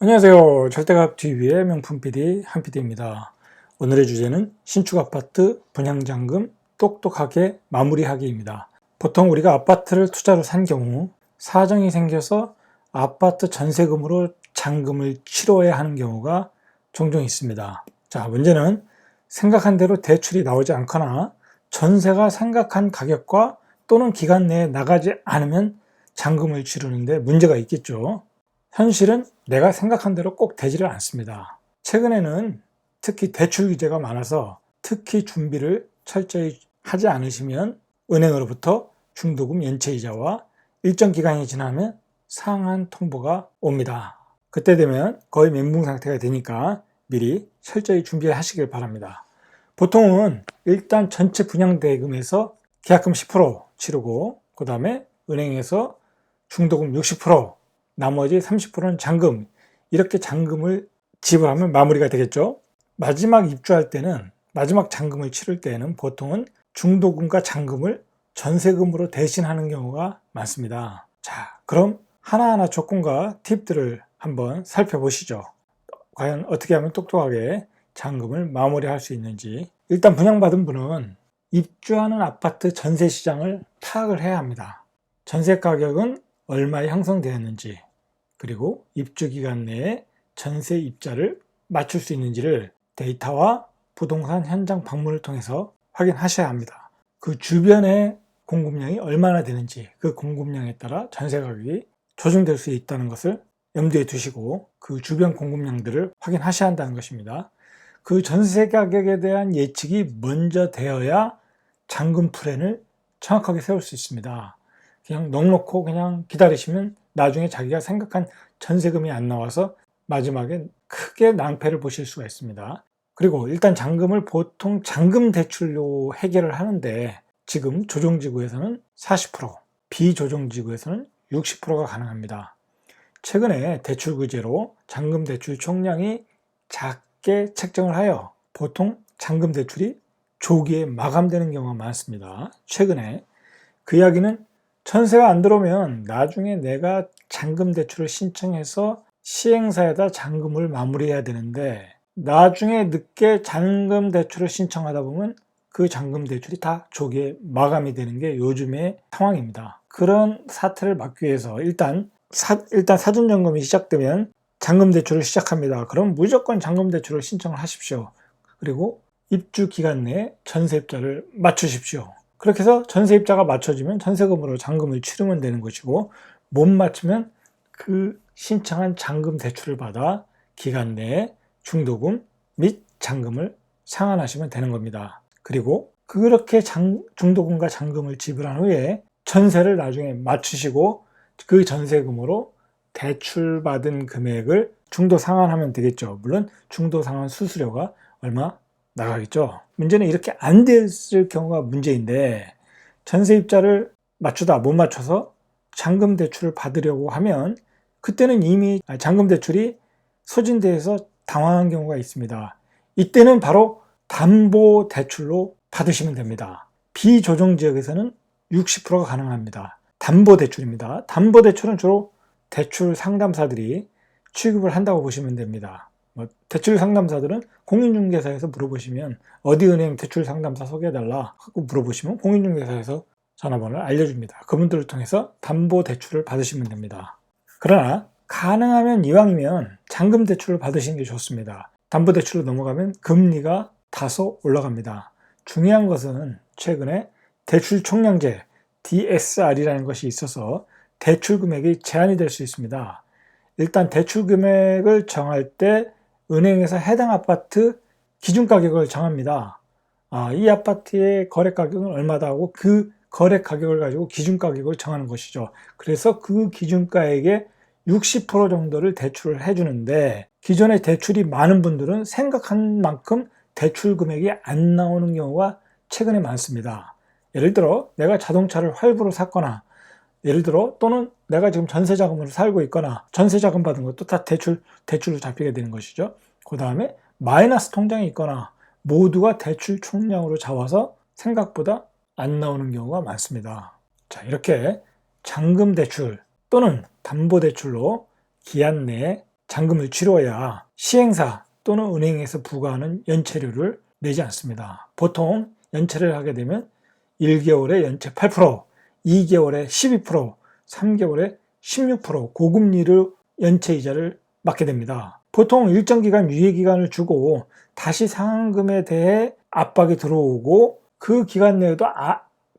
안녕하세요. 절대값TV의 명품 PD 한PD입니다. 오늘의 주제는 신축 아파트 분양잔금 똑똑하게 마무리하기입니다. 보통 우리가 아파트를 투자로 산 경우 사정이 생겨서 아파트 전세금으로 잔금을 치러야 하는 경우가 종종 있습니다. 자, 문제는 생각한 대로 대출이 나오지 않거나 전세가 생각한 가격과 또는 기간 내에 나가지 않으면 잔금을 치르는데 문제가 있겠죠. 현실은 내가 생각한 대로 꼭 되지를 않습니다. 최근에는 특히 대출 규제가 많아서 특히 준비를 철저히 하지 않으시면 은행으로부터 중도금 연체이자와 일정 기간이 지나면 상한 통보가 옵니다. 그때 되면 거의 멘붕 상태가 되니까 미리 철저히 준비하시길 바랍니다. 보통은 일단 전체 분양대금에서 계약금 10% 치르고 그 다음에 은행에서 중도금 60%, 나머지 30%는 잔금, 이렇게 잔금을 지불하면 마무리가 되겠죠. 마지막 입주할 때는, 마지막 잔금을 치를 때에는 보통은 중도금과 잔금을 전세금으로 대신하는 경우가 많습니다. 자, 그럼 하나하나 조건과 팁들을 한번 살펴보시죠. 과연 어떻게 하면 똑똑하게 잔금을 마무리할 수 있는지. 일단 분양받은 분은 입주하는 아파트 전세 시장을 파악을 해야 합니다. 전세 가격은 얼마에 형성되었는지, 그리고 입주 기간 내에 전세 입자를 맞출 수 있는지를 데이터와 부동산 현장 방문을 통해서 확인하셔야 합니다. 그 주변의 공급량이 얼마나 되는지, 그 공급량에 따라 전세 가격이 조정될 수 있다는 것을 염두에 두시고 그 주변 공급량들을 확인하셔야 한다는 것입니다. 그 전세 가격에 대한 예측이 먼저 되어야 잔금 플랜을 정확하게 세울 수 있습니다. 그냥 넉넉히 그냥 기다리시면 나중에 자기가 생각한 전세금이 안 나와서 마지막에 크게 낭패를 보실 수가 있습니다. 그리고 일단 잔금을 보통 잔금 대출로 해결을 하는데 지금 조정지구에서는 40%, 비조정지구에서는 60%가 가능합니다. 최근에 대출 규제로 잔금 대출 총량이 작게 책정을 하여 보통 잔금 대출이 조기에 마감되는 경우가 많습니다. 최근에 그 이야기는 전세가 안 들어오면 나중에 내가 잔금 대출을 신청해서 시행사에다 잔금을 마무리해야 되는데 나중에 늦게 잔금 대출을 신청하다 보면 그 잔금 대출이 다 조기에 마감이 되는 게 요즘의 상황입니다. 그런 사태를 막기 위해서 일단 사전점검이 시작되면 잔금 대출을 시작합니다. 그럼 무조건 잔금 대출을 신청을 하십시오. 그리고 입주 기간 내에 전세입자를 맞추십시오. 그렇게 해서 전세입자가 맞춰지면 전세금으로 잔금을 치르면 되는 것이고, 못 맞추면 그 신청한 잔금 대출을 받아 기간 내에 중도금 및 잔금을 상환하시면 되는 겁니다. 그리고 그렇게 중도금과 잔금을 지불한 후에 전세를 나중에 맞추시고 그 전세금으로 대출받은 금액을 중도 상환하면 되겠죠. 물론 중도 상환 수수료가 얼마 나가겠죠. 문제는 이렇게 안 됐을 경우가 문제인데 전세입자를 맞추다 못 맞춰서 잔금 대출을 받으려고 하면 그때는 이미 잔금 대출이 소진돼서 당황한 경우가 있습니다. 이때는 바로 담보 대출로 받으시면 됩니다. 비조정 지역에서는 60%가 가능합니다. 담보 대출입니다. 담보 대출은 주로 대출 상담사들이 취급을 한다고 보시면 됩니다. 대출 상담사들은 공인중개사에서 물어보시면 어디 은행 대출 상담사 소개해달라 하고 물어보시면 공인중개사에서 전화번호를 알려줍니다. 그분들을 통해서 담보 대출을 받으시면 됩니다. 그러나 가능하면 이왕이면 잔금 대출을 받으시는 게 좋습니다. 담보 대출로 넘어가면 금리가 다소 올라갑니다. 중요한 것은 최근에 대출 총량제 DSR이라는 것이 있어서 대출 금액이 제한이 될 수 있습니다. 일단 대출 금액을 정할 때 은행에서 해당 아파트 기준 가격을 정합니다. 이 아파트의 거래 가격은 얼마다 하고 그 거래 가격을 가지고 기준 가격을 정하는 것이죠. 그래서 그 기준가액의 60% 정도를 대출을 해주는데 기존에 대출이 많은 분들은 생각한 만큼 대출 금액이 안 나오는 경우가 최근에 많습니다. 예를 들어 내가 자동차를 할부로 샀거나 예를 들어 또는 내가 지금 전세자금으로 살고 있거나 전세자금 받은 것도 다 대출로 잡히게 되는 것이죠. 그 다음에 마이너스 통장이 있거나 모두가 대출 총량으로 잡아서 생각보다 안 나오는 경우가 많습니다. 자, 이렇게 잔금 대출 또는 담보 대출로 기한 내에 잔금을 치러야 시행사 또는 은행에서 부과하는 연체료를 내지 않습니다. 보통 연체를 하게 되면 1개월에 연체 8%, 2개월에 12%, 3개월에 16% 고금리를 연체 이자를 맞게 됩니다. 보통 일정 기간 유예 기간을 주고 다시 상환금에 대해 압박이 들어오고 그 기간 내에도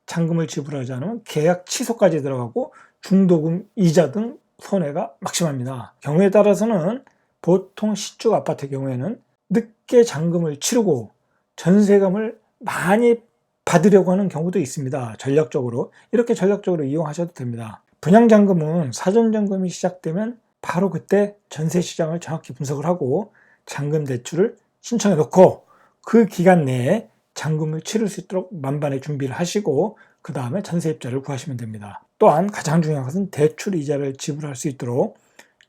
잔금을 지불하지 않으면 계약 취소까지 들어가고 중도금, 이자 등 손해가 막심합니다. 경우에 따라서는 보통 신축 아파트의 경우에는 늦게 잔금을 치르고 전세금을 많이 받으려고 하는 경우도 있습니다. 전략적으로. 이렇게 전략적으로 이용하셔도 됩니다. 분양잔금은 사전점검이 시작되면 바로 그때 전세시장을 정확히 분석을 하고 잔금 대출을 신청해 놓고 그 기간 내에 잔금을 치를 수 있도록 만반의 준비를 하시고 그 다음에 전세입자를 구하시면 됩니다. 또한 가장 중요한 것은 대출 이자를 지불할 수 있도록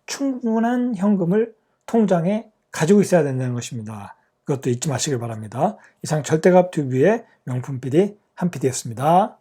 충분한 현금을 통장에 가지고 있어야 된다는 것입니다. 그것도 잊지 마시길 바랍니다. 이상 절대값 튜브의 명품 PD 한 PD였습니다.